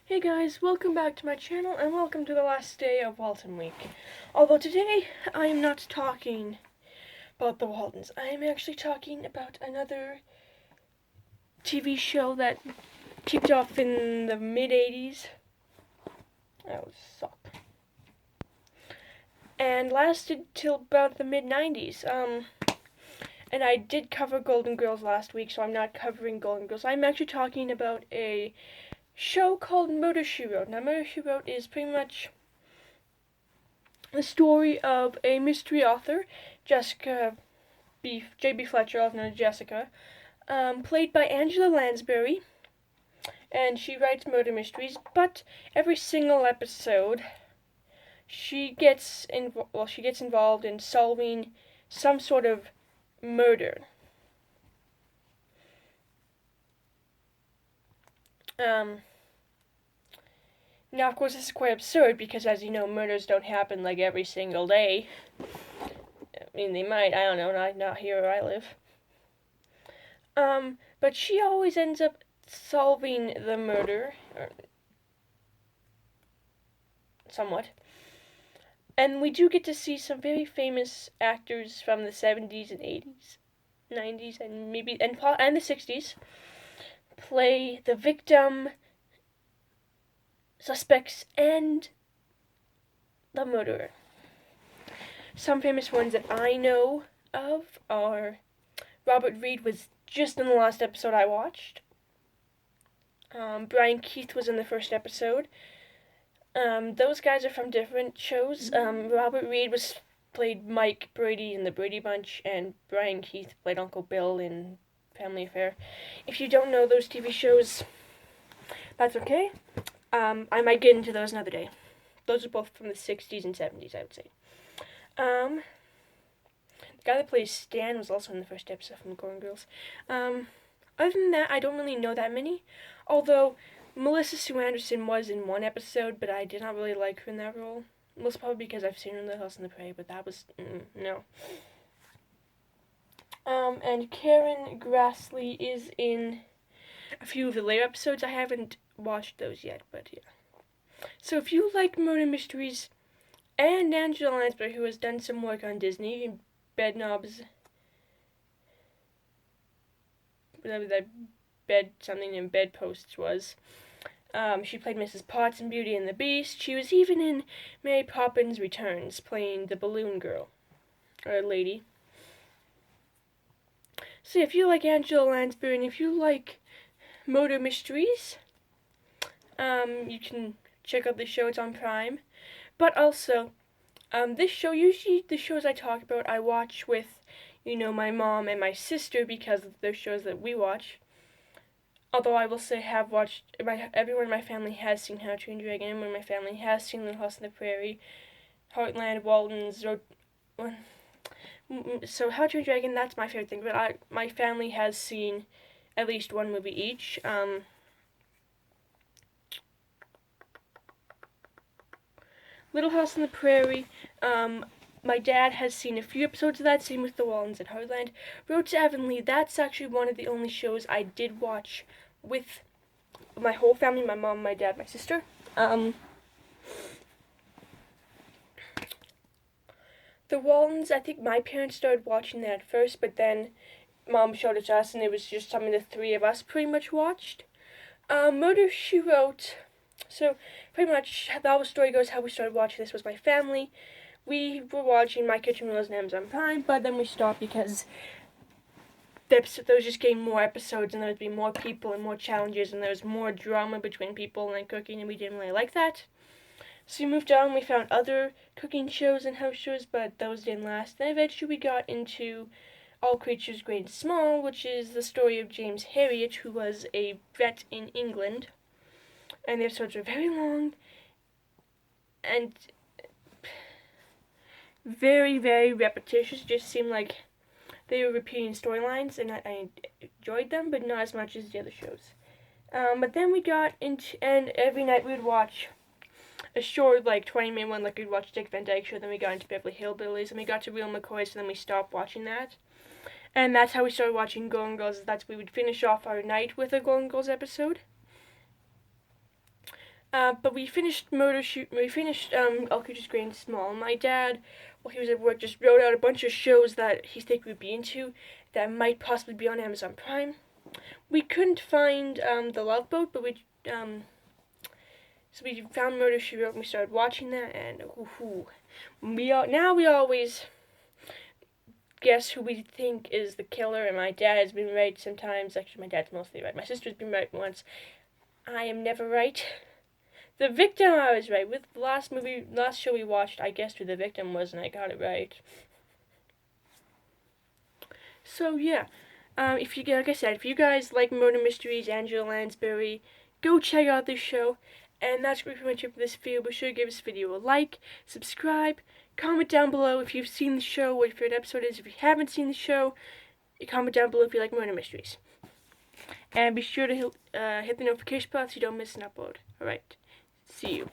Hey guys, welcome back to my channel and welcome to the last day of Walton Week. Although today I am not talking about the Waltons. I am actually talking about another TV show that kicked off in the mid-80s. That would suck. And lasted till about the mid-90s. And I did cover Golden Girls last week, so I'm not covering Golden Girls. I'm actually talking about a show called Murder, She Wrote. Now, Murder, She Wrote is pretty much the story of a mystery author, J.B. Fletcher, also known as Jessica, played by Angela Lansbury, and she writes murder mysteries, but every single episode she gets involved in solving some sort of murder. Now, of course, this is quite absurd because, as you know, murders don't happen like every single day. I mean, they might, I don't know, not here where I live. But she always ends up solving the murder, or somewhat. And we do get to see some very famous actors from the 70s and 80s, 90s, and the 60s play the victim, suspects, and the murderer. Some famous ones that I know of are Robert Reed was just in the last episode I watched. Brian Keith was in the first episode. Those guys are from different shows. Robert Reed played Mike Brady in The Brady Bunch, and Brian Keith played Uncle Bill in Family Affair. If you don't know those TV shows, that's okay. I might get into those another day. Those are both from the 60s and 70s, I would say. The guy that plays Stan was also in the first episode from the Golden Girls. Other than that, I don't really know that many. Although, Melissa Sue Anderson was in one episode, but I did not really like her in that role. Most probably because I've seen her in The House on the Prairie, but that was, no. And Karen Grassley is in a few of the later episodes. I haven't watched those yet, but yeah. So if you like murder mysteries, and Angela Lansbury, who has done some work on Disney, Bedknobs, whatever that Bedposts was. She played Mrs. Potts in Beauty and the Beast. She was even in Mary Poppins Returns, playing the balloon girl, or lady. So if you like Angela Lansbury, and if you like murder mysteries, you can check out the show. It's on Prime. But also, this show, usually the shows I talk about, I watch with, my mom and my sister because of those shows that we watch. Although I will say everyone in my family has seen How to Train Your Dragon, everyone in my family has seen Little House on the Prairie, Heartland, Waltons, so How to Train Your Dragon, that's my favorite thing, but my family has seen at least one movie each. Little House on the Prairie, my dad has seen a few episodes of that, same with The Waltons and Heartland. Road to Avonlea, that's actually one of the only shows I did watch with my whole family, my mom, my dad, my sister. The Waltons, I think my parents started watching that first, but then Mom showed it to us, and it was just something the three of us pretty much watched. Murder, She Wrote. So, pretty much, how the story goes, how we started watching this was my family. We were watching My Kitchen Rules and Amazon Prime, but then we stopped because there was just getting more episodes, and there would be more people and more challenges, and there was more drama between people and cooking, and we didn't really like that. So we moved on, we found other cooking shows and house shows, but those didn't last. Then eventually we got into All Creatures Great and Small, which is the story of James Herriot, who was a vet in England. And the episodes were very long and very, very repetitious. It just seemed like they were repeating storylines, and I enjoyed them, but not as much as the other shows. But then we got into, and every night we would watch a short, 20-minute one, we'd watch Dick Van Dyke Show, then we got into Beverly Hillbillies, and we got to Real McCoys, and then we stopped watching that. And that's how we started watching Golden Girls. We would finish off our night with a Golden Girls episode. But we finished All Creatures Great and Small. My dad, while he was at work, just wrote out a bunch of shows that he think we'd be into that might possibly be on Amazon Prime. We couldn't find The Love Boat, but so we found Murder She Wrote and we started watching that, and we always guess who we think is the killer, and my dad has been right sometimes. Actually, my dad's mostly right. My sister's been right once. I am never right. The victim, I was right. With the last show we watched, I guessed who the victim was, and I got it right. So yeah, like I said, if you guys like murder mysteries, Angela Lansbury, go check out this show. And that's pretty much it for this video. Be sure to give this video a like, subscribe, comment down below if you've seen the show, what your favorite episode is. If you haven't seen the show, comment down below if you like murder mysteries. And be sure to hit the notification bell so you don't miss an upload. Alright, see you.